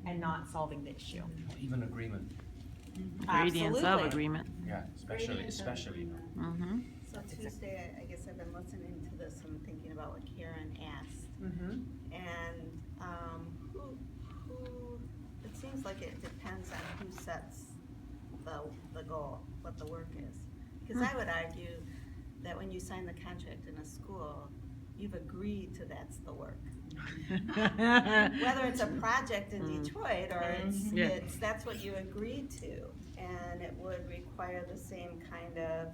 and not solving the issue. Even agreement. Ingredients of Absolutely. agreement. Yeah, especially. Mm-hmm. So Tuesday, I guess I've been listening to this and thinking about what Karen asked. And who, it seems like it depends on who sets the goal, what the work is. Because I would argue that when you sign the contract in a school, you've agreed to that's the work. Whether it's a project in Detroit or it's that's what you agreed to, and it would require the same kind of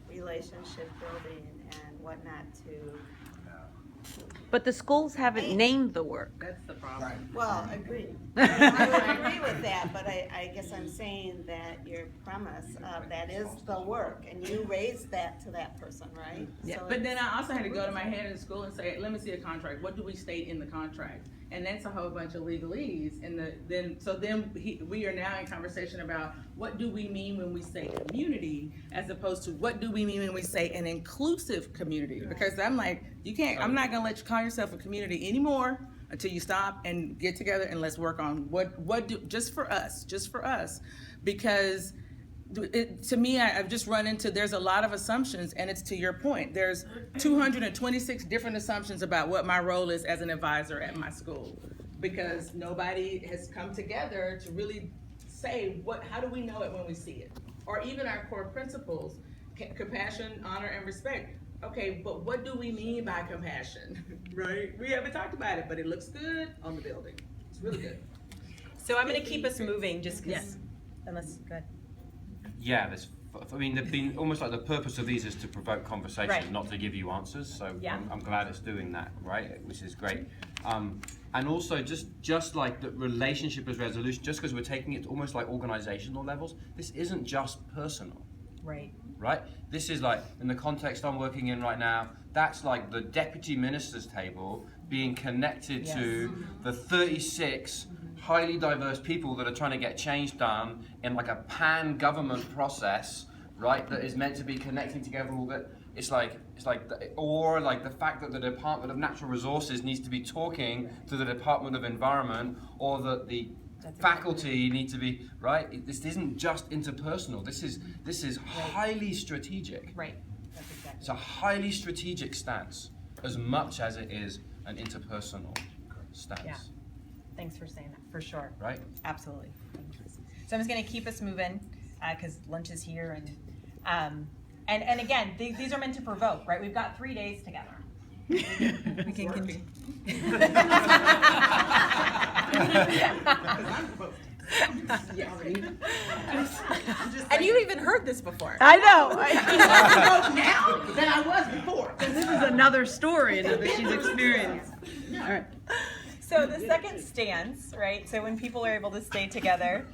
relationship building and whatnot to. But the schools haven't named the work. That's the problem. Well, agreed. I would agree with that, but I guess I'm saying that your premise of that is the work, and you raised that to that person, right? Yeah. So But then I also had to go to my head in school and say, let me see a contract. What do we state in the contract? And that's a whole bunch of legalese. And we are now in conversation about what do we mean when we say community, as opposed to what do we mean when we say an inclusive community? Because I'm like, I'm not gonna let you call yourself a community anymore until you stop and get together and let's work on just for us, because to me, I've just run into, there's a lot of assumptions, and it's to your point. There's 226 different assumptions about what my role is as an advisor at my school, because nobody has come together to really say, how do we know it when we see it? Or even our core principles, compassion, honor, and respect. Okay, but what do we mean by compassion, right? We haven't talked about it, but it looks good on the building. It's really good. So I'm gonna keep us moving just because, unless, go ahead. Yeah, they've been almost like the purpose of these is to provoke conversation, Right. not to give you answers. So Yeah. I'm glad it's doing that, right? Which is great. And also just like the relationship as resolution, just because we're taking it to almost like organizational levels, this isn't just personal. Right. Right? This is like, in the context I'm working in right now, that's like the deputy minister's table being connected to the 36 highly diverse people that are trying to get change done in like a pan-government process, right? That is meant to be connecting together all that. Or like the fact that the Department of Natural Resources needs to be talking to the Department of Environment, or that the faculty need to be, right? This isn't just interpersonal. This is highly strategic. Right. That's exactly. It's a highly strategic stance as much as it is an interpersonal stance. Yeah. Thanks for saying that, for sure. Right? Absolutely. So I'm just gonna keep us moving, because lunch is here, and again, these are meant to provoke, right? We've got 3 days together. We can continue. And you even heard this before. I know. Now than I was before. This is another story that she's experienced. All right. So the second stance, right? So when people are able to stay together,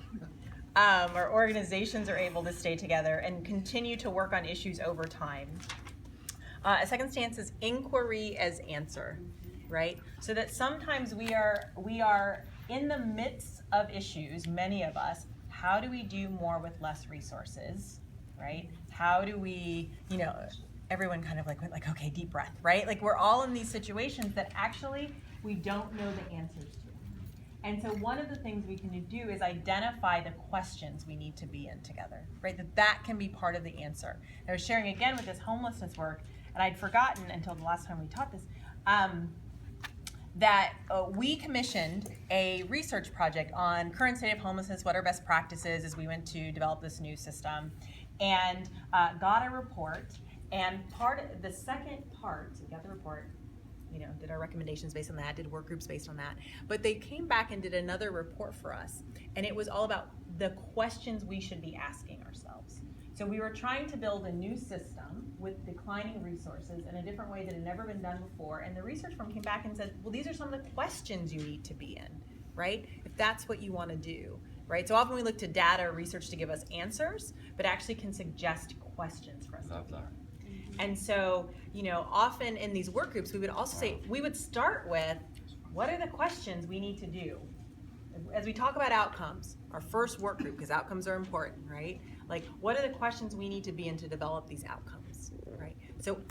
or organizations are able to stay together and continue to work on issues over time. A second stance is inquiry as answer, right? So that sometimes we are in the midst of issues, many of us. How do we do more with less resources, right? How do we, everyone kind of went like, okay, deep breath, right? Like we're all in these situations that actually we don't know the answers to. And so one of the things we can do is identify the questions we need to be in together, right? That can be part of the answer. I was sharing again with this homelessness work, and I'd forgotten until the last time we taught this, that we commissioned a research project on current state of homelessness, what are best practices as we went to develop this new system, and got a report. And the second part, we got the report, did our recommendations based on that, did work groups based on that. But they came back and did another report for us. And it was all about the questions we should be asking ourselves. So we were trying to build a new system with declining resources in a different way that had never been done before. And the research firm came back and said, well, these are some of the questions you need to be in, right? If that's what you want to do, right? So often we look to data or research to give us answers, but actually can suggest questions for us. Love that. And so, often in these work groups, we would also say, we would start with, what are the questions we need to do? As we talk about outcomes, our first work group, because outcomes are important, right? Like, what are the questions we need to be in to develop these outcomes, right? So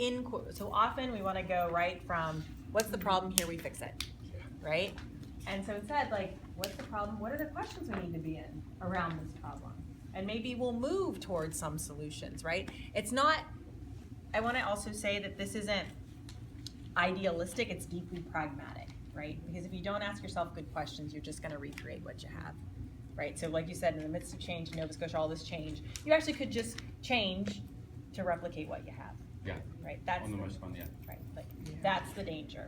often we want to go right from, what's the problem here, we fix it, right? And so instead, like, what's the problem? What are the questions we need to be in around this problem? And maybe we'll move towards some solutions, right? It's not, I want to also say that this isn't idealistic, it's deeply pragmatic, right? Because if you don't ask yourself good questions, you're just going to recreate what you have, right? So like you said, in the midst of change, in Nova Scotia, all this change, you actually could just change to replicate what you have. Yeah. Right? That's On the most fun, yeah. right. Like that's the danger.